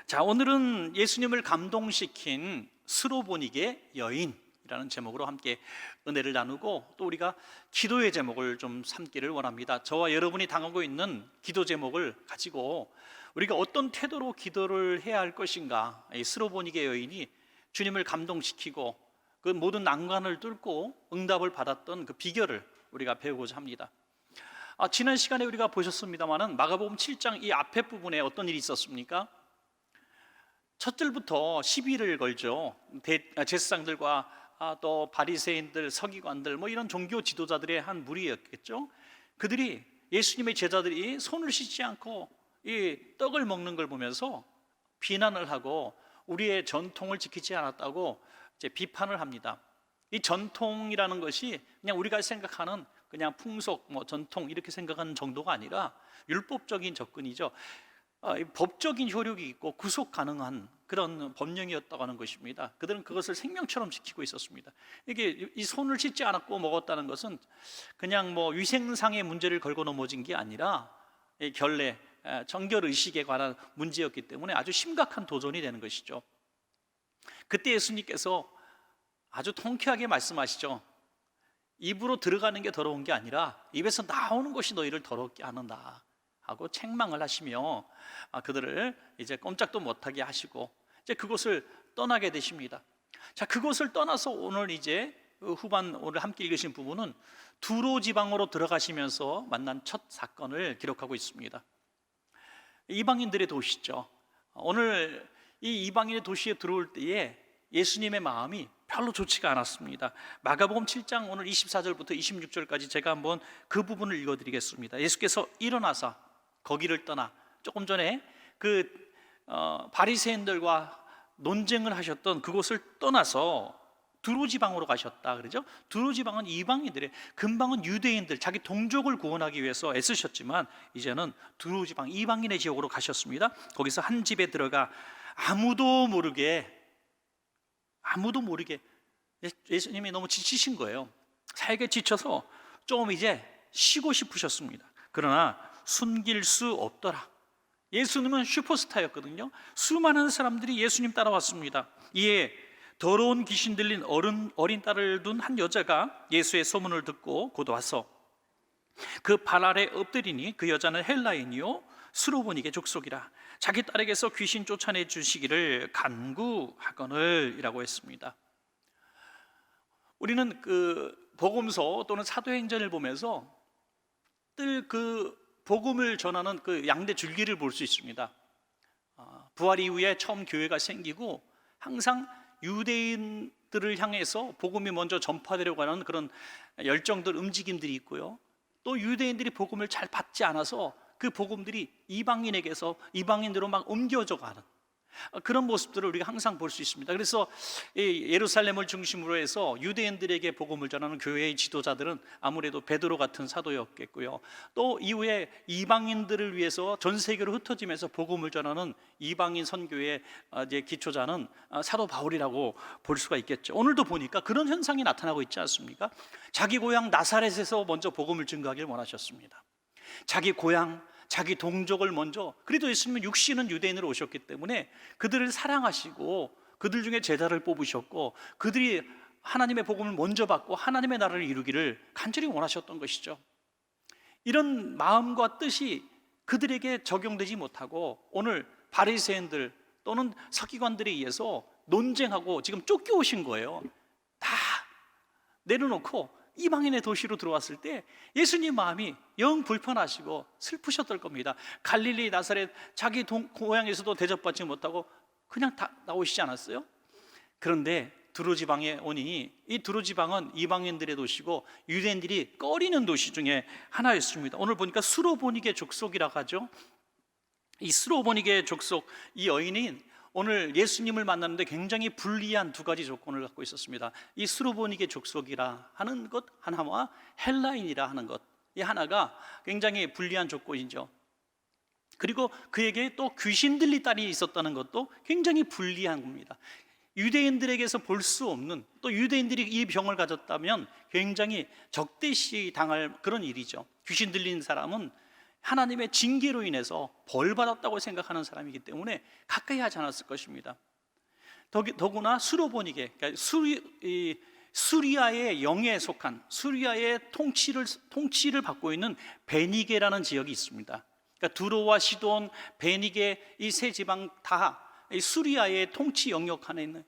자, 오늘은 예수님을 감동시킨 스로보닉의 여인이라는 제목으로 함께 은혜를 나누고, 또 우리가 기도의 제목을 좀 삼기를 원합니다. 저와 여러분이 당하고 있는 기도 제목을 가지고 우리가 어떤 태도로 기도를 해야 할 것인가, 이 스로보닉의 여인이 주님을 감동시키고 그 모든 난관을 뚫고 응답을 받았던 그 비결을 우리가 배우고자 합니다. 지난 시간에 우리가 보셨습니다마는 마가복음 7장 이 앞에 부분에 어떤 일이 있었습니까? 첫 절부터 시비를 걸죠. 제사장들과 또 바리새인들, 서기관들, 이런 종교 지도자들의 한 무리였겠죠. 그들이 예수님의 제자들이 손을 씻지 않고 이 떡을 먹는 걸 보면서 비난을 하고 우리의 전통을 지키지 않았다고 이제 비판을 합니다. 이 전통이라는 것이 그냥 우리가 생각하는 그냥 풍속, 전통 이렇게 생각하는 정도가 아니라 율법적인 접근이죠. 법적인 효력이 있고 구속 가능한 그런 법령이었다고 하는 것입니다. 그들은 그것을 생명처럼 지키고 있었습니다. 이게 이 손을 씻지 않았고 먹었다는 것은 그냥 위생상의 문제를 걸고 넘어진 게 아니라 이 결례, 정결 의식에 관한 문제였기 때문에 아주 심각한 도전이 되는 것이죠. 그때 예수님께서 아주 통쾌하게 말씀하시죠. 입으로 들어가는 게 더러운 게 아니라 입에서 나오는 것이 너희를 더럽게 하는다 하고 책망을 하시며 그들을 이제 꼼짝도 못하게 하시고 이제 그곳을 떠나게 되십니다. 자, 그곳을 떠나서 오늘 이제 후반 오늘 함께 읽으신 부분은 두로 지방으로 들어가시면서 만난 첫 사건을 기록하고 있습니다. 이방인들의 도시죠. 오늘 이 이방인의 도시에 들어올 때에 예수님의 마음이 별로 좋지가 않았습니다. 마가복음 7장 오늘 24절부터 26절까지 제가 한번 그 부분을 읽어드리겠습니다. 예수께서 일어나서 거기를 떠나, 조금 전에 그 바리새인들과 논쟁을 하셨던 그곳을 떠나서 두로 지방으로 가셨다 그러죠. 두로 지방은 이방인들의, 금방은 유대인들, 자기 동족을 구원하기 위해서 애쓰셨지만 이제는 두로 지방 이방인의 지역으로 가셨습니다. 거기서 한 집에 들어가 아무도 모르게 예수님이 너무 지치신 거예요. 사역에 지쳐서 좀 이제 쉬고 싶으셨습니다. 그러나 숨길 수 없더라. 예수님은 슈퍼스타였거든요. 수많은 사람들이 예수님 따라왔습니다. 이에 더러운 귀신 들린 어린 딸을 둔 한 여자가 예수의 소문을 듣고 곧 와서 그 발 아래 엎드리니 그 여자는 헬라인이요 스로보닉의 족속이라. 자기 딸에게서 귀신 쫓아내 주시기를 간구하거늘 이라고 했습니다. 우리는 그 복음서 또는 사도행전을 보면서 늘 그 복음을 전하는 그 양대 줄기를 볼 수 있습니다. 부활 이후에 처음 교회가 생기고 항상 유대인들을 향해서 복음이 먼저 전파되려고 하는 그런 열정들, 움직임들이 있고요. 또 유대인들이 복음을 잘 받지 않아서 그 복음들이 이방인에게서 이방인으로 막 옮겨져 가는 그런 모습들을 우리가 항상 볼 수 있습니다. 그래서 예루살렘을 중심으로 해서 유대인들에게 복음을 전하는 교회의 지도자들은 아무래도 베드로 같은 사도였겠고요. 또 이후에 이방인들을 위해서 전 세계로 흩어지면서 복음을 전하는 이방인 선교의 이제 기초자는 사도 바울이라고 볼 수가 있겠죠. 오늘도 보니까 그런 현상이 나타나고 있지 않습니까? 자기 고향 나사렛에서 먼저 복음을 증거하길 원하셨습니다. 자기 고향, 자기 동족을 먼저, 그래도 예수님은 육신은 유대인으로 오셨기 때문에 그들을 사랑하시고 그들 중에 제자를 뽑으셨고 그들이 하나님의 복음을 먼저 받고 하나님의 나라를 이루기를 간절히 원하셨던 것이죠. 이런 마음과 뜻이 그들에게 적용되지 못하고 오늘 바리새인들 또는 서기관들에 의해서 논쟁하고 지금 쫓겨오신 거예요. 다 내려놓고 이방인의 도시로 들어왔을 때 예수님 마음이 영 불편하시고 슬프셨을 겁니다. 갈릴리 나사렛 자기 고향에서도 대접받지 못하고 그냥 다 나오시지 않았어요? 그런데 두로 지방에 오니 이 두로 지방은 이방인들의 도시고 유대인들이 꺼리는 도시 중에 하나였습니다. 오늘 보니까 스로보닉의 족속이라고 하죠. 이 스로보닉의 족속, 이 여인은 오늘 예수님을 만나는데 굉장히 불리한 두 가지 조건을 갖고 있었습니다. 이 스로보닉의 족속이라 하는 것 하나와 헬라인이라 하는 것, 이 하나가 굉장히 불리한 조건이죠. 그리고 그에게 또 귀신 들린 딸이 있었다는 것도 굉장히 불리한 겁니다. 유대인들에게서 볼 수 없는, 또 유대인들이 이 병을 가졌다면 굉장히 적대시 당할 그런 일이죠. 귀신 들린 사람은 하나님의 징계로 인해서 벌 받았다고 생각하는 사람이기 때문에 가까이 하지 않았을 것입니다. 더구나 수로보니게, 그러니까 수리아의 영에 속한, 수리아의 통치를 받고 있는 베니게라는 지역이 있습니다. 그러니까 두로와 시돈, 베니게 이 세 지방 다 수리아의 통치 영역 안에 있는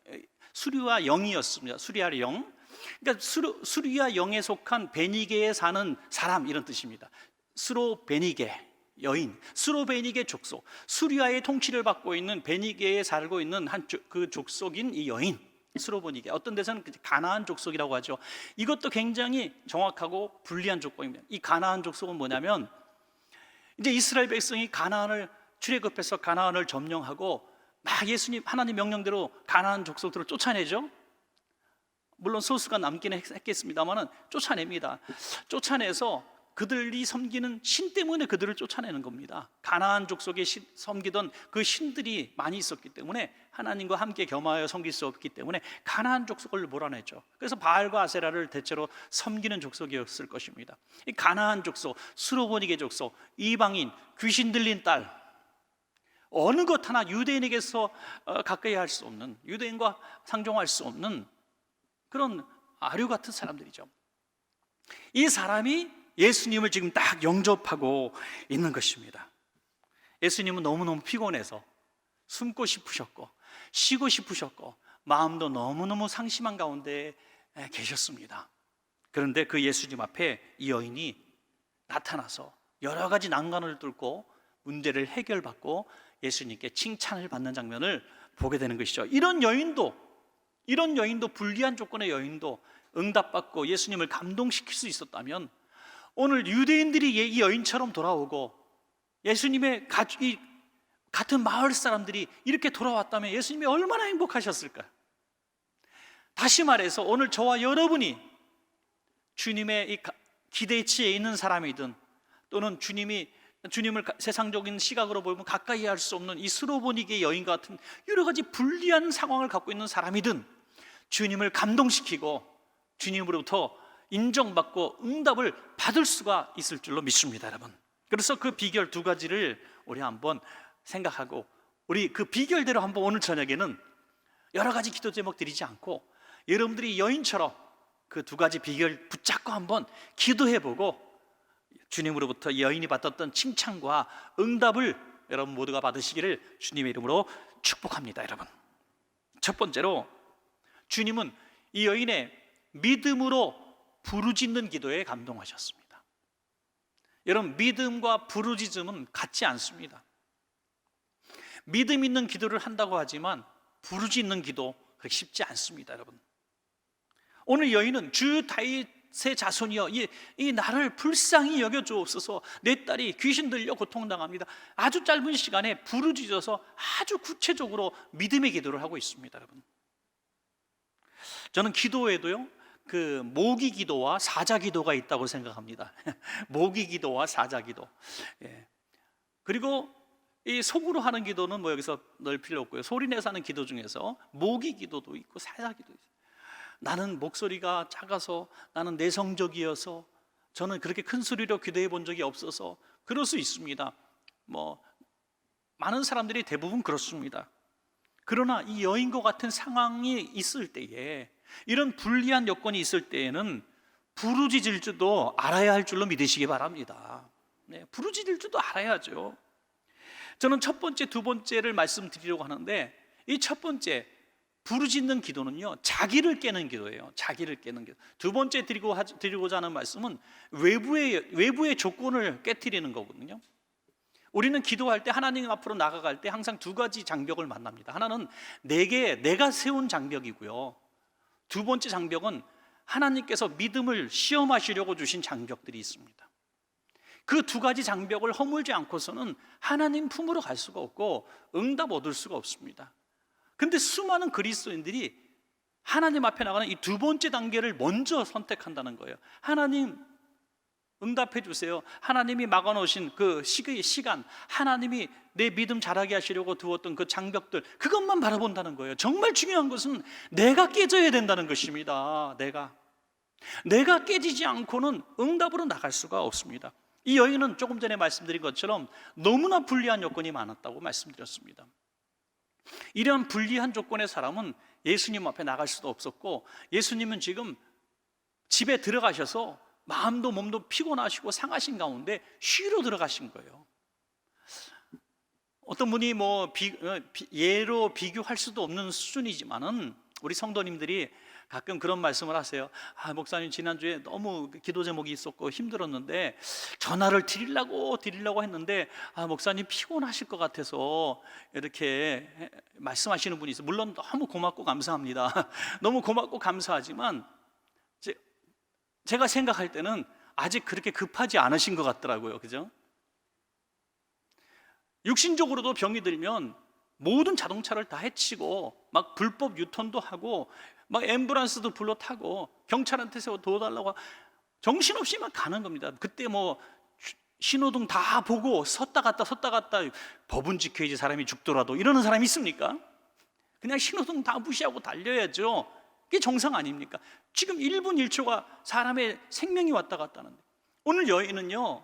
수리아 영이었습니다. 수리아 영. 그러니까 수리아 영에 속한 베니게에 사는 사람, 이런 뜻입니다. 스로베니게 여인, 스로베니게 족속, 수리아의 통치를 받고 있는 베니게에 살고 있는 그 족속인 이 여인, 스로베니게. 어떤 데서는 가나안 족속이라고 하죠. 이것도 굉장히 정확하고 불리한 조건입니다. 이 가나안 족속은 뭐냐면, 이제 이스라엘 백성이 가나안을 출애굽해서 가나안을 점령하고 막 하나님 명령대로 가나안 족속들을 쫓아내죠. 물론 소수가 남기는 했겠습니다만은 쫓아냅니다. 쫓아내서 그들이 섬기는 신 때문에 그들을 쫓아내는 겁니다. 가나안 족속에 섬기던 그 신들이 많이 있었기 때문에 하나님과 함께 겸하여 섬길 수 없기 때문에 가나안 족속을 몰아내죠. 그래서 바알과 아세라를 대체로 섬기는 족속이었을 것입니다. 이 가나안 족속, 수로보니게 족속, 이방인, 귀신 들린 딸, 어느 것 하나 유대인에게서 가까이 할 수 없는, 유대인과 상종할 수 없는 그런 아류 같은 사람들이죠. 이 사람이 예수님을 지금 딱 영접하고 있는 것입니다. 예수님은 너무너무 피곤해서 숨고 싶으셨고 쉬고 싶으셨고 마음도 너무너무 상심한 가운데 계셨습니다. 그런데 그 예수님 앞에 이 여인이 나타나서 여러 가지 난관을 뚫고 문제를 해결받고 예수님께 칭찬을 받는 장면을 보게 되는 것이죠. 이런 여인도 불리한 조건의 여인도 응답받고 예수님을 감동시킬 수 있었다면, 오늘 유대인들이 이 여인처럼 돌아오고 예수님의 같은 마을 사람들이 이렇게 돌아왔다면 예수님이 얼마나 행복하셨을까요? 다시 말해서 오늘 저와 여러분이 주님의 이 기대치에 있는 사람이든, 또는 주님을 세상적인 시각으로 보면 가까이 할 수 없는 이 스로보니게 여인과 같은 여러 가지 불리한 상황을 갖고 있는 사람이든 주님을 감동시키고 주님으로부터 인정받고 응답을 받을 수가 있을 줄로 믿습니다, 여러분. 그래서 그 비결 두 가지를 우리 한번 생각하고, 우리 그 비결대로 한번 오늘 저녁에는 여러 가지 기도 제목 드리지 않고 여러분들이 여인처럼 그 두 가지 비결 붙잡고 한번 기도해보고 주님으로부터 여인이 받았던 칭찬과 응답을 여러분 모두가 받으시기를 주님의 이름으로 축복합니다. 여러분, 첫 번째로 주님은 이 여인의 믿음으로 부르짖는 기도에 감동하셨습니다. 여러분, 믿음과 부르짖음은 같지 않습니다. 믿음 있는 기도를 한다고 하지만 부르짖는 기도 그렇게 쉽지 않습니다. 여러분, 오늘 여인은 주 다윗의 자손이여 이 나를 불쌍히 여겨주옵소서, 내 딸이 귀신 들려 고통당합니다. 아주 짧은 시간에 부르짖어서 아주 구체적으로 믿음의 기도를 하고 있습니다. 여러분, 저는 기도에도요 그 모기 기도와 사자 기도가 있다고 생각합니다. 모기 기도와 사자 기도. 그리고 이 속으로 하는 기도는 뭐 여기서 넣을 필요 없고요. 소리 내서 하는 기도 중에서 모기 기도도 있고 사자 기도 있어요. 나는 목소리가 작아서, 나는 내성적이어서, 저는 그렇게 큰 소리로 기도해 본 적이 없어서 그럴 수 있습니다. 뭐 많은 사람들이 대부분 그렇습니다. 그러나 이 여인과 같은 상황이 있을 때에, 이런 불리한 여건이 있을 때에는 부르짖을 줄도 알아야 할 줄로 믿으시기 바랍니다. 부르짖을 줄도 알아야죠. 저는 첫 번째, 두 번째를 말씀드리려고 하는데, 이 첫 번째 부르짖는 기도는요 자기를 깨는 기도예요. 자기를 깨는 기도. 두 번째 드리고자 하는 말씀은 외부의 조건을 깨트리는 거거든요. 우리는 기도할 때, 하나님 앞으로 나아갈 때 항상 두 가지 장벽을 만납니다. 하나는 내가 세운 장벽이고요, 두 번째 장벽은 하나님께서 믿음을 시험하시려고 주신 장벽들이 있습니다. 그 두 가지 장벽을 허물지 않고서는 하나님 품으로 갈 수가 없고 응답 얻을 수가 없습니다. 근데 수많은 그리스도인들이 하나님 앞에 나가는 이 두 번째 단계를 먼저 선택한다는 거예요. 하나님 응답해 주세요. 하나님이 막아놓으신 그 시간, 하나님이 내 믿음 자라게 하시려고 두었던 그 장벽들, 그것만 바라본다는 거예요. 정말 중요한 것은 내가 깨져야 된다는 것입니다. 내가 깨지지 않고는 응답으로 나갈 수가 없습니다. 이 여인은 조금 전에 말씀드린 것처럼 너무나 불리한 요건이 많았다고 말씀드렸습니다. 이런 불리한 조건의 사람은 예수님 앞에 나갈 수도 없었고, 예수님은 지금 집에 들어가셔서 마음도 몸도 피곤하시고 상하신 가운데 쉬러 들어가신 거예요. 어떤 분이 예로 비교할 수도 없는 수준이지만은 우리 성도님들이 가끔 그런 말씀을 하세요. 목사님, 지난주에 너무 기도 제목이 있었고 힘들었는데 전화를 드리려고 했는데 목사님 피곤하실 것 같아서 이렇게 말씀하시는 분이 있어요. 물론 너무 고맙고 감사합니다. 너무 고맙고 감사하지만 제가 생각할 때는 아직 그렇게 급하지 않으신 것 같더라고요. 그죠? 육신적으로도 병이 들면 모든 자동차를 다 해치고 막 불법 유턴도 하고 막 앰뷸런스도 불러 타고 경찰한테 도와달라고 정신없이 막 가는 겁니다. 그때 신호등 다 보고 섰다 갔다 법은 지켜야지 사람이 죽더라도 이러는 사람이 있습니까? 그냥 신호등 다 무시하고 달려야죠. 그게 정상 아닙니까? 지금 1분 1초가 사람의 생명이 왔다 갔다 하는데, 오늘 여인은요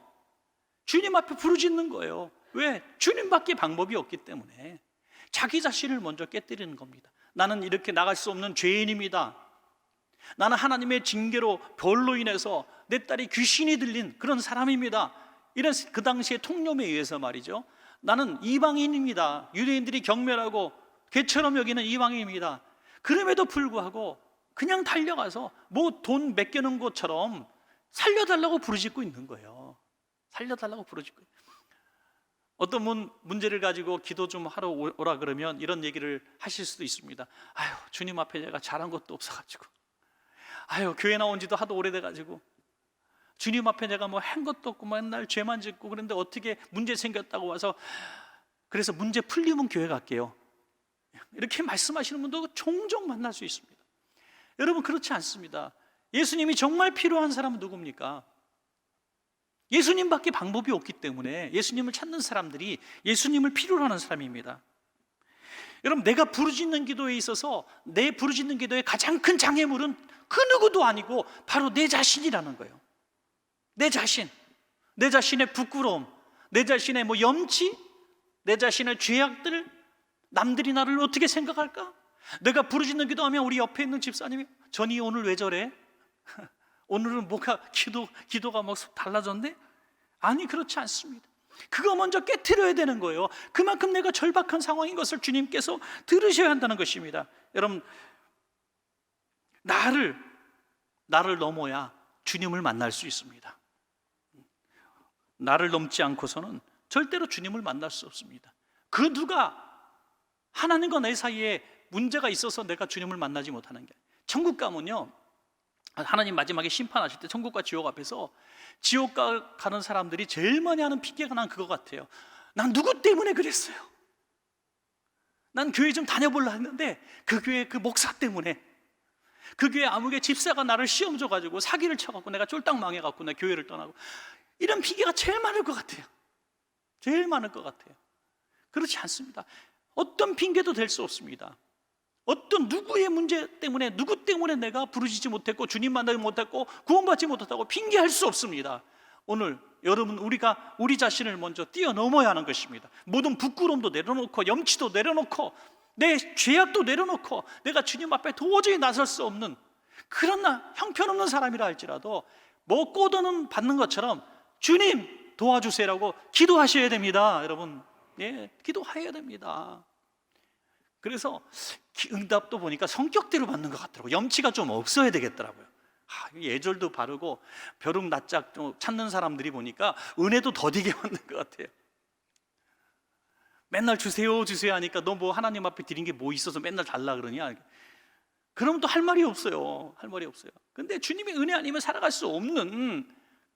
주님 앞에 부르짖는 거예요. 왜? 주님밖에 방법이 없기 때문에 자기 자신을 먼저 깨뜨리는 겁니다. 나는 이렇게 나갈 수 없는 죄인입니다. 나는 하나님의 징계로 벌로 인해서 내 딸이 귀신이 들린 그런 사람입니다. 이런 그 당시의 통념에 의해서 말이죠, 나는 이방인입니다. 유대인들이 경멸하고 개처럼 여기는 이방인입니다. 그럼에도 불구하고 그냥 달려가서 돈 맡겨놓은 것처럼 살려달라고 부르짖고 있는 거예요. 살려달라고 부르짖고. 어떤 문제를 가지고 기도 좀 하러 오라 그러면 이런 얘기를 하실 수도 있습니다. 주님 앞에 내가 잘한 것도 없어가지고, 교회 나온 지도 하도 오래돼가지고, 주님 앞에 내가 한 것도 없고 맨날 죄만 짓고 그런데 어떻게 문제 생겼다고 와서, 그래서 문제 풀리면 교회 갈게요. 이렇게 말씀하시는 분도 종종 만날 수 있습니다. 여러분, 그렇지 않습니다. 예수님이 정말 필요한 사람은 누굽니까? 예수님밖에 방법이 없기 때문에 예수님을 찾는 사람들이 예수님을 필요로 하는 사람입니다. 여러분, 내가 부르짖는 기도에 있어서 내 부르짖는 기도의 가장 큰 장애물은 그 누구도 아니고 바로 내 자신이라는 거예요. 내 자신, 내 자신의 부끄러움, 내 자신의 염치, 내 자신의 죄악들, 남들이 나를 어떻게 생각할까? 내가 부르짖는 기도하면 우리 옆에 있는 집사님이 전이 오늘 왜 저래? 오늘은 뭐가 기도가 달라졌네? 아니, 그렇지 않습니다. 그거 먼저 깨트려야 되는 거예요. 그만큼 내가 절박한 상황인 것을 주님께서 들으셔야 한다는 것입니다. 여러분, 나를 넘어야 주님을 만날 수 있습니다. 나를 넘지 않고서는 절대로 주님을 만날 수 없습니다. 그 누가 하나님과 내 사이에 문제가 있어서 내가 주님을 만나지 못하는 게, 천국 가면요, 하나님 마지막에 심판하실 때 천국과 지옥 앞에서 지옥 가는 사람들이 제일 많이 하는 핑계가 난 그거 같아요. 난 누구 때문에 그랬어요. 난 교회 좀 다녀보려 했는데 그 교회 그 목사 때문에, 그 교회 아무개 집사가 나를 시험 줘가지고 사기를 쳐갖고 내가 쫄딱 망해갖고 내 교회를 떠나고, 이런 핑계가 제일 많을 것 같아요. 제일 많을 것 같아요. 그렇지 않습니다. 어떤 핑계도 될 수 없습니다. 어떤 누구의 문제 때문에, 누구 때문에 내가 부르짖지 못했고 주님 만나지 못했고 구원받지 못했다고 핑계할 수 없습니다. 오늘 여러분, 우리가 우리 자신을 먼저 뛰어넘어야 하는 것입니다. 모든 부끄러움도 내려놓고 염치도 내려놓고 내 죄악도 내려놓고 내가 주님 앞에 도저히 나설 수 없는 그런 형편없는 사람이라 할지라도 꼬도는 받는 것처럼 주님 도와주세요라고 기도하셔야 됩니다. 여러분, 기도해야 됩니다. 그래서 응답도 보니까 성격대로 받는 것 같더라고요. 염치가 좀 없어야 되겠더라고요. 예절도 바르고 벼룩 낯짝 찾는 사람들이 보니까 은혜도 더디게 받는 것 같아요. 맨날 주세요 하니까 너 하나님 앞에 드린 게 있어서 맨날 달라 그러냐? 그럼 또 할 말이 없어요. 할 말이 없어요. 근데 주님의 은혜 아니면 살아갈 수 없는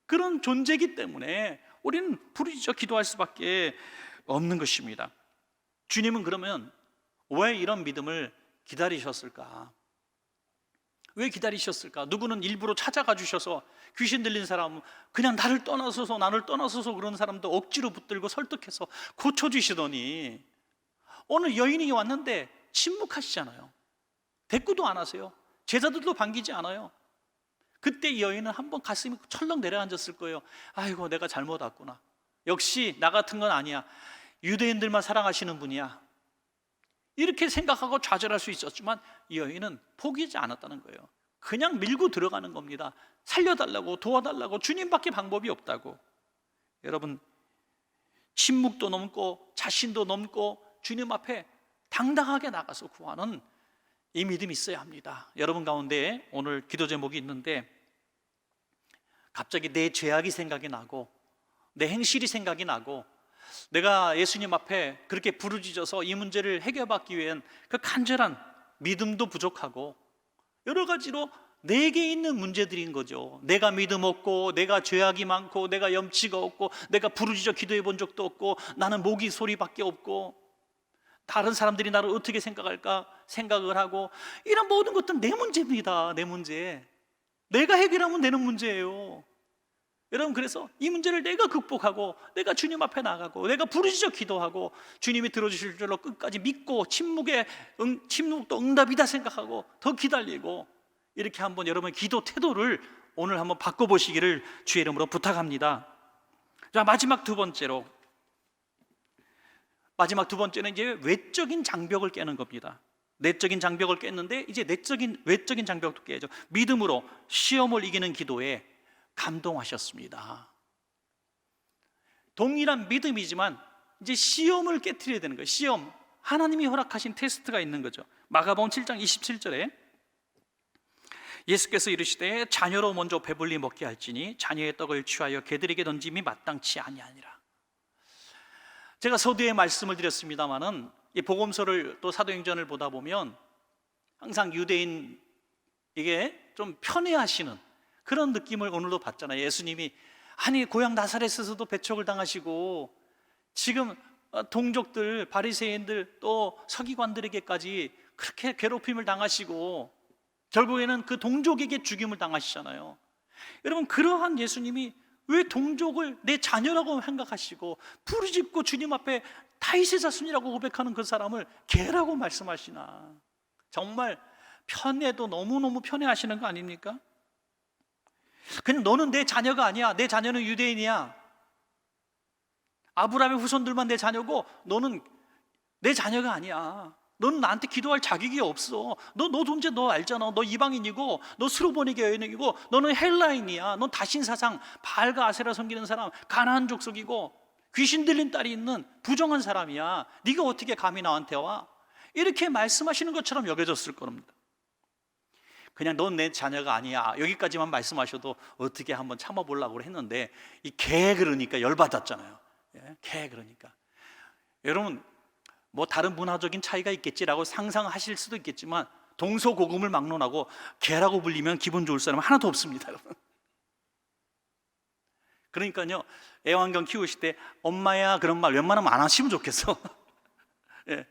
그런 존재이기 때문에 우리는 부르짖어 기도할 수밖에 없는 것입니다. 주님은 그러면 왜 이런 믿음을 기다리셨을까? 왜 기다리셨을까? 누구는 일부러 찾아가 주셔서 귀신 들린 사람, 그냥 나를 떠나서서 그런 사람도 억지로 붙들고 설득해서 고쳐주시더니, 오늘 여인이 왔는데 침묵하시잖아요. 대꾸도 안 하세요. 제자들도 반기지 않아요. 그때 이 여인은 한번 가슴이 철렁 내려앉았을 거예요. 아이고, 내가 잘못 왔구나. 역시 나 같은 건 아니야. 유대인들만 사랑하시는 분이야. 이렇게 생각하고 좌절할 수 있었지만 이 여인은 포기하지 않았다는 거예요. 그냥 밀고 들어가는 겁니다. 살려달라고, 도와달라고, 주님밖에 방법이 없다고. 여러분, 침묵도 넘고 자신도 넘고 주님 앞에 당당하게 나가서 구하는 이 믿음이 있어야 합니다. 여러분 가운데 오늘 기도 제목이 있는데, 갑자기 내 죄악이 생각이 나고 내 행실이 생각이 나고 내가 예수님 앞에 그렇게 부르짖어서 이 문제를 해결받기 위한 그 간절한 믿음도 부족하고 여러 가지로 내게 있는 문제들인 거죠. 내가 믿음 없고, 내가 죄악이 많고, 내가 염치가 없고, 내가 부르짖어 기도해 본 적도 없고, 나는 모기 소리밖에 없고, 다른 사람들이 나를 어떻게 생각할까 생각을 하고, 이런 모든 것들은 내 문제입니다. 내 문제. 내가 해결하면 되는 문제예요. 여러분, 그래서 이 문제를 내가 극복하고 내가 주님 앞에 나가고 내가 부르짖어 기도하고 주님이 들어주실 줄로 끝까지 믿고, 침묵도 응답이다 생각하고 더 기다리고, 이렇게 한번 여러분의 기도 태도를 오늘 한번 바꿔보시기를 주의 이름으로 부탁합니다. 자, 마지막 두 번째는 이제 외적인 장벽을 깨는 겁니다. 내적인 장벽을 깼는데 이제 외적인 장벽도 깨죠. 믿음으로 시험을 이기는 기도에 감동하셨습니다. 동일한 믿음이지만 이제 시험을 깨트려야 되는 거예요. 시험, 하나님이 허락하신 테스트가 있는 거죠. 마가복음 7장 27절에 예수께서 이르시되 자녀로 먼저 배불리 먹게 할지니 자녀의 떡을 취하여 개들에게 던짐이 마땅치 아니하니라. 제가 서두에 말씀을 드렸습니다마는 이 복음서를 또 사도행전을 보다 보면 항상 유대인에게 좀 편애하시는 그런 느낌을 오늘도 받잖아요. 예수님이 아니 고향 나사렛에서도 배척을 당하시고 지금 동족들, 바리새인들 또 서기관들에게까지 그렇게 괴롭힘을 당하시고 결국에는 그 동족에게 죽임을 당하시잖아요. 여러분, 그러한 예수님이 왜 동족을 내 자녀라고 생각하시고 부르짖고 주님 앞에 다윗의 자손이라고 고백하는 그 사람을 개라고 말씀하시나? 정말 편애도 너무너무 편애하시는 거 아닙니까? 그냥 너는 내 자녀가 아니야. 내 자녀는 유대인이야. 아브라함의 후손들만 내 자녀고 너는 내 자녀가 아니야. 너는 나한테 기도할 자격이 없어. 너 존재 너 알잖아. 너 이방인이고 너 스로보니게 여인이고 너는 헬라인이야. 넌 다신사상 바알과 아세라 섬기는 사람, 가나안 족속이고 귀신 들린 딸이 있는 부정한 사람이야. 네가 어떻게 감히 나한테 와? 이렇게 말씀하시는 것처럼 여겨졌을 겁니다. 그냥 넌 내 자녀가 아니야 여기까지만 말씀하셔도 어떻게 한번 참아보려고 했는데 이 개 그러니까 열받았잖아요. 개 그러니까. 여러분, 뭐 다른 문화적인 차이가 있겠지라고 상상하실 수도 있겠지만 동서고금을 막론하고 개라고 불리면 기분 좋을 사람은 하나도 없습니다, 여러분. 그러니까요, 애완견 키우실 때 엄마야 그런 말 웬만하면 안 하시면 좋겠어. 예.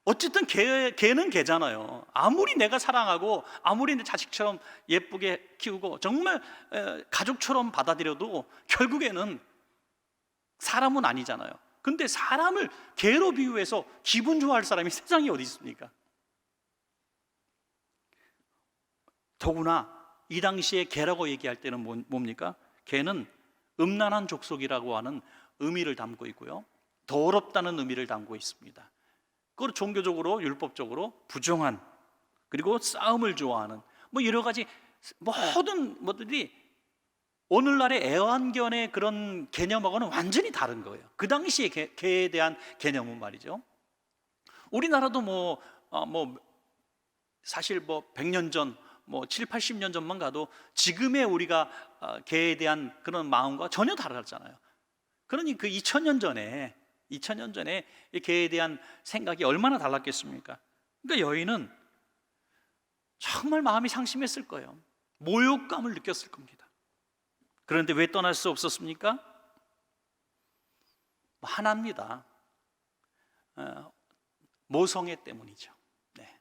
어쨌든 개는 개잖아요. 아무리 내가 사랑하고 아무리 내 자식처럼 예쁘게 키우고 정말 가족처럼 받아들여도 결국에는 사람은 아니잖아요. 근데 사람을 개로 비유해서 기분 좋아할 사람이 세상에 어디 있습니까? 더구나 이 당시에 개라고 얘기할 때는 뭡니까? 개는 음란한 족속이라고 하는 의미를 담고 있고요, 더럽다는 의미를 담고 있습니다. 그걸 종교적으로 율법적으로 부정한, 그리고 싸움을 좋아하는 뭐 여러 가지 모든 것들이 오늘날의 애완견의 그런 개념하고는 완전히 다른 거예요. 그 당시에 개에 대한 개념은 말이죠. 우리나라도 사실 100년 전, 7, 80년 전만 가도 지금의 우리가 개에 대한 그런 마음과 전혀 다르잖아요. 그러니 그 2000년 전에 이 개에 대한 생각이 얼마나 달랐겠습니까? 그러니까 여인은 정말 마음이 상심했을 거예요. 모욕감을 느꼈을 겁니다. 그런데 왜 떠날 수 없었습니까? 하나입니다. 모성애 때문이죠. 네.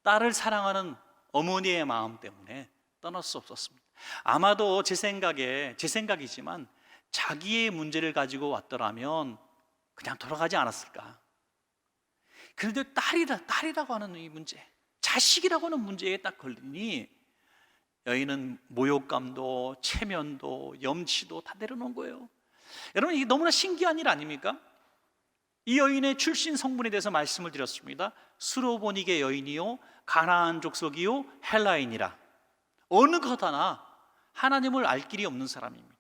딸을 사랑하는 어머니의 마음 때문에 떠날 수 없었습니다. 아마도 제 생각이지만 자기의 문제를 가지고 왔더라면 그냥 돌아가지 않았을까. 그런데 딸이라고 하는 이 문제, 자식이라고 하는 문제에 딱 걸리니 여인은 모욕감도 체면도 염치도 다 내려놓은 거예요. 여러분, 이게 너무나 신기한 일 아닙니까? 이 여인의 출신 성분에 대해서 말씀을 드렸습니다. 수로보니게 여인이요, 가나안 족속이요, 헬라인이라. 어느 것 하나 하나님을 알 길이 없는 사람입니다.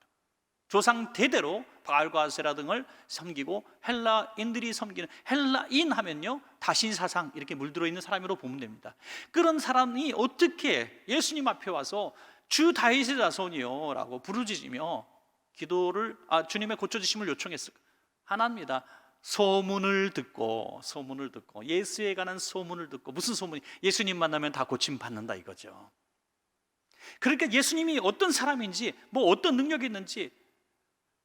조상 대대로 바알과 아세라 등을 섬기고 헬라인들이 섬기는, 헬라인 하면요 다신 사상 이렇게 물들어 있는 사람으로 보면 됩니다. 그런 사람이 어떻게 예수님 앞에 와서 주 다윗의 자손이요 라고 부르짖으며 기도를 주님의 고쳐주심을 요청했을까? 하나입니다. 소문을 듣고 예수에 관한 소문을 듣고, 무슨 소문이? 예수님 만나면 다 고침 받는다 이거죠. 그러니까 예수님이 어떤 사람인지, 뭐 어떤 능력이 있는지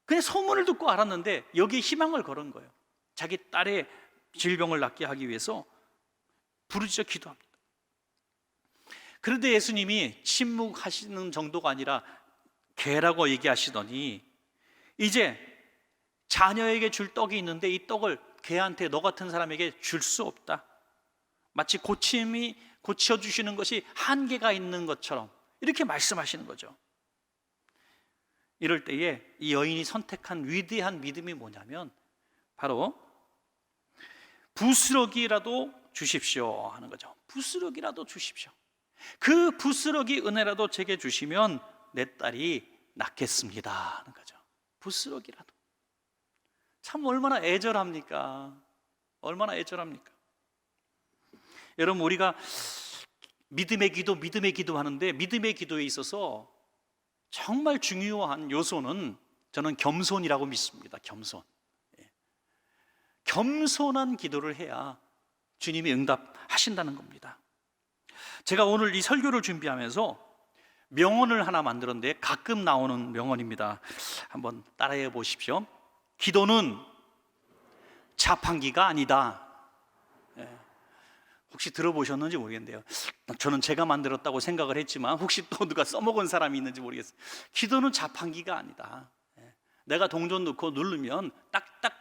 그냥 소문을 듣고 알았는데 여기에 희망을 걸은 거예요. 자기 딸의 질병을 낫게 하기 위해서 부르짖어 기도합니다. 그런데 예수님이 침묵하시는 정도가 아니라 개라고 얘기하시더니, 이제 자녀에게 줄 떡이 있는데 이 떡을 개한테, 너 같은 사람에게 줄 수 없다. 마치 고쳐주시는 것이 한계가 있는 것처럼 이렇게 말씀하시는 거죠. 이럴 때에 이 여인이 선택한 위대한 믿음이 뭐냐면 바로 부스러기라도 주십시오 하는 거죠. 부스러기라도 주십시오. 그 부스러기 은혜라도 제게 주시면 내 딸이 낫겠습니다 하는 거죠. 부스러기라도. 참 얼마나 애절합니까? 얼마나 애절합니까? 여러분, 우리가 믿음의 기도 하는데 믿음의 기도에 있어서 정말 중요한 요소는 저는 겸손이라고 믿습니다. 겸손. 겸손한 기도를 해야 주님이 응답하신다는 겁니다. 제가 오늘 이 설교를 준비하면서 명언을 하나 만들었는데 가끔 나오는 명언입니다. 한번 따라해 보십시오. 기도는 자판기가 아니다. 혹시 들어보셨는지 모르겠는데요, 저는 제가 만들었다고 생각을 했지만 혹시 또 누가 써먹은 사람이 있는지 모르겠어요. 기도는 자판기가 아니다. 내가 동전 넣고 누르면 딱딱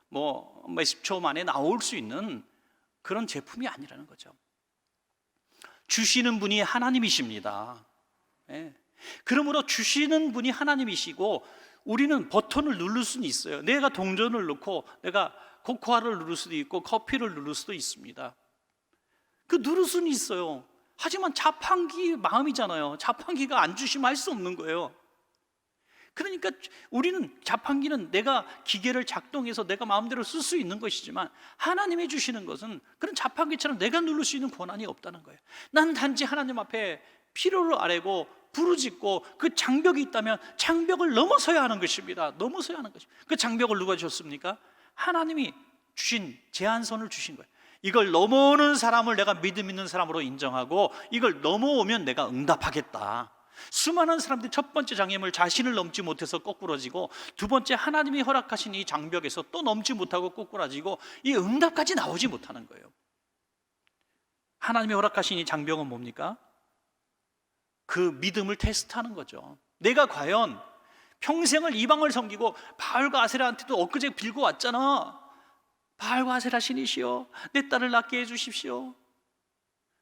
뭐 몇십 초 만에 나올 수 있는 그런 제품이 아니라는 거죠. 주시는 분이 하나님이십니다. 그러므로 주시는 분이 하나님이시고 우리는 버튼을 누를 수는 있어요. 내가 동전을 넣고 내가 코코아를 누를 수도 있고 커피를 누를 수도 있습니다. 그 누를 수는 있어요. 하지만 자판기 마음이잖아요. 자판기가 안 주시면 할 수 없는 거예요. 그러니까 우리는, 자판기는 내가 기계를 작동해서 내가 마음대로 쓸 수 있는 것이지만 하나님이 주시는 것은 그런 자판기처럼 내가 누를 수 있는 권한이 없다는 거예요. 난 단지 하나님 앞에 필요를 아뢰고 부르짖고 그 장벽이 있다면 장벽을 넘어서야 하는 것입니다. 넘어서야 하는 것입니다. 그 장벽을 누가 줬습니까? 하나님이 주신, 제한선을 주신 거예요. 이걸 넘어오는 사람을 내가 믿음 있는 사람으로 인정하고 이걸 넘어오면 내가 응답하겠다. 수많은 사람들이 첫 번째 장애물 자신을 넘지 못해서 거꾸러지고, 두 번째 하나님이 허락하신 이 장벽에서 또 넘지 못하고 거꾸러지고 이 응답까지 나오지 못하는 거예요. 하나님이 허락하신 이 장벽은 뭡니까? 그 믿음을 테스트하는 거죠. 내가 과연 평생을 이방을 섬기고 바알과 아세라한테도 엊그제 빌고 왔잖아. 바알과 아세라 신이시여, 내 딸을 낳게 해주십시오.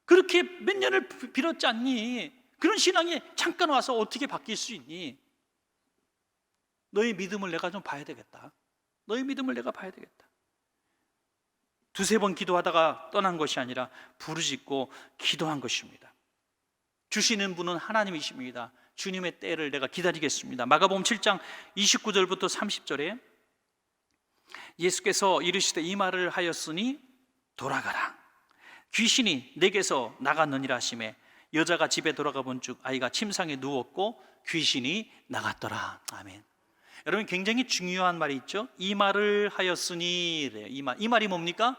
그렇게 몇 년을 빌었지 않니? 그런 신앙이 잠깐 와서 어떻게 바뀔 수 있니? 너의 믿음을 내가 좀 봐야 되겠다. 너의 믿음을 내가 봐야 되겠다. 두세 번 기도하다가 떠난 것이 아니라 부르짖고 기도한 것입니다. 주시는 분은 하나님이십니다. 주님의 때를 내가 기다리겠습니다. 마가복음 7장 29절부터 30절에 예수께서 이르시되 이 말을 하였으니 돌아가라. 귀신이 내게서 나갔느니라 하시매 여자가 집에 돌아가 본즉 아이가 침상에 누웠고 귀신이 나갔더라. 아멘. 여러분, 굉장히 중요한 말이 있죠. 이 말을 하였으니, 이 말이 뭡니까?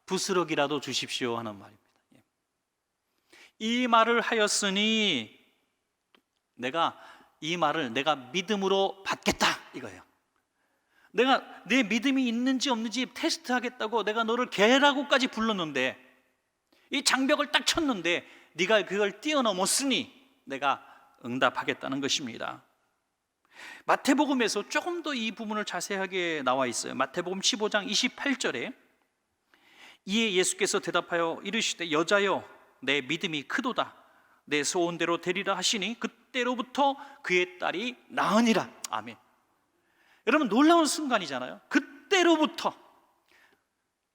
부스러기라도 주십시오 하는 말입니다. 이 말을 하였으니 내가 이 말을 내가 믿음으로 받겠다 이거예요. 내가 내 믿음이 있는지 없는지 테스트하겠다고 내가 너를 개라고까지 불렀는데, 이 장벽을 딱 쳤는데 네가 그걸 뛰어넘었으니 내가 응답하겠다는 것입니다. 마태복음에서 조금 더 이 부분을 자세하게 나와 있어요. 마태복음 15장 28절에 이에 예수께서 대답하여 이르시되 여자여 내 믿음이 크도다. 내 소원대로 되리라 하시니 그때로부터 그의 딸이 나으니라. 아멘. 여러분, 놀라운 순간이잖아요. 그때로부터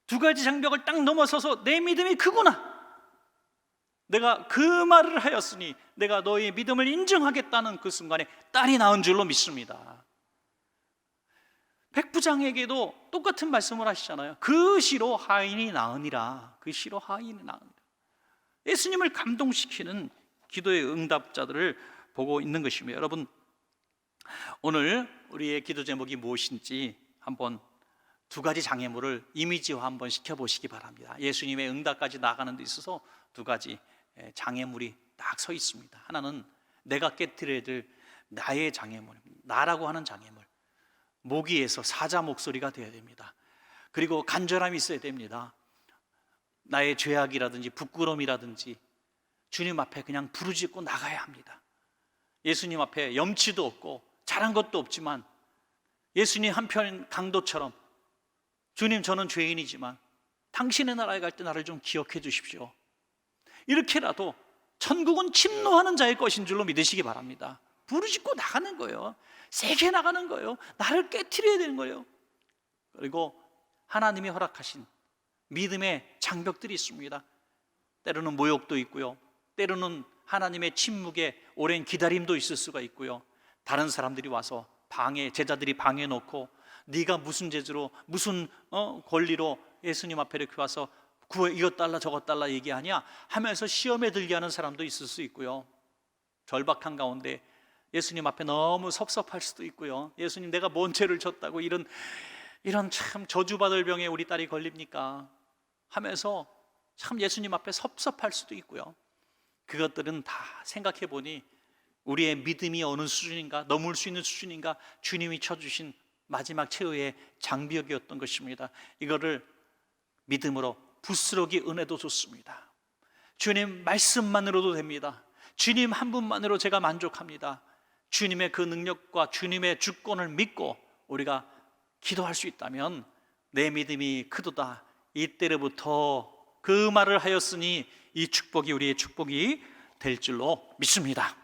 두 가지 장벽을 딱 넘어서서 내 믿음이 크구나, 내가 그 말을 하였으니 내가 너의 믿음을 인정하겠다는 그 순간에 딸이 낳은 줄로 믿습니다. 백부장에게도 똑같은 말씀을 하시잖아요. 그 시로 하인이 낳으니라. 그 시로 하인이 낳으니라. 예수님을 감동시키는 기도의 응답자들을 보고 있는 것입니다. 여러분, 오늘 우리의 기도 제목이 무엇인지 한번 두 가지 장애물을 이미지화 한번 시켜보시기 바랍니다. 예수님의 응답까지 나아가는 데 있어서 두 가지 장애물이 딱 서 있습니다. 하나는 내가 깨뜨려야 될 나의 장애물입니다. 나라고 하는 장애물. 모기에서 사자 목소리가 되어야 됩니다. 그리고 간절함이 있어야 됩니다. 나의 죄악이라든지 부끄러움이라든지 주님 앞에 그냥 부르짖고 나가야 합니다. 예수님 앞에 염치도 없고 잘한 것도 없지만 예수님 한편 강도처럼, 주님, 저는 죄인이지만 당신의 나라에 갈 때 나를 좀 기억해 주십시오. 이렇게라도 천국은 침노하는 자의 것인 줄로 믿으시기 바랍니다. 부르짖고 나가는 거예요. 세게 나가는 거예요. 나를 깨트려야 되는 거예요. 그리고 하나님이 허락하신 믿음의 장벽들이 있습니다. 때로는 모욕도 있고요, 때로는 하나님의 침묵에 오랜 기다림도 있을 수가 있고요, 다른 사람들이 와서 제자들이 방해 놓고 네가 무슨 재주로 무슨 권리로 예수님 앞에 이렇게 와서 이것 달라 저것 달라 얘기하냐 하면서 시험에 들게 하는 사람도 있을 수 있고요, 절박한 가운데 예수님 앞에 너무 섭섭할 수도 있고요, 예수님 내가 뭔 죄를 졌다고 이런 참 저주받을 병에 우리 딸이 걸립니까 하면서 참 예수님 앞에 섭섭할 수도 있고요. 그것들은 다 생각해 보니 우리의 믿음이 어느 수준인가, 넘을 수 있는 수준인가, 주님이 쳐주신 마지막 최후의 장벽이었던 것입니다. 이거를 믿음으로 부스러기 은혜도 좋습니다. 주님 말씀만으로도 됩니다. 주님 한 분만으로 제가 만족합니다. 주님의 그 능력과 주님의 주권을 믿고 우리가 기도할 수 있다면 내 믿음이 크도다, 이때로부터 그 말을 하였으니 이 축복이 우리의 축복이 될 줄로 믿습니다.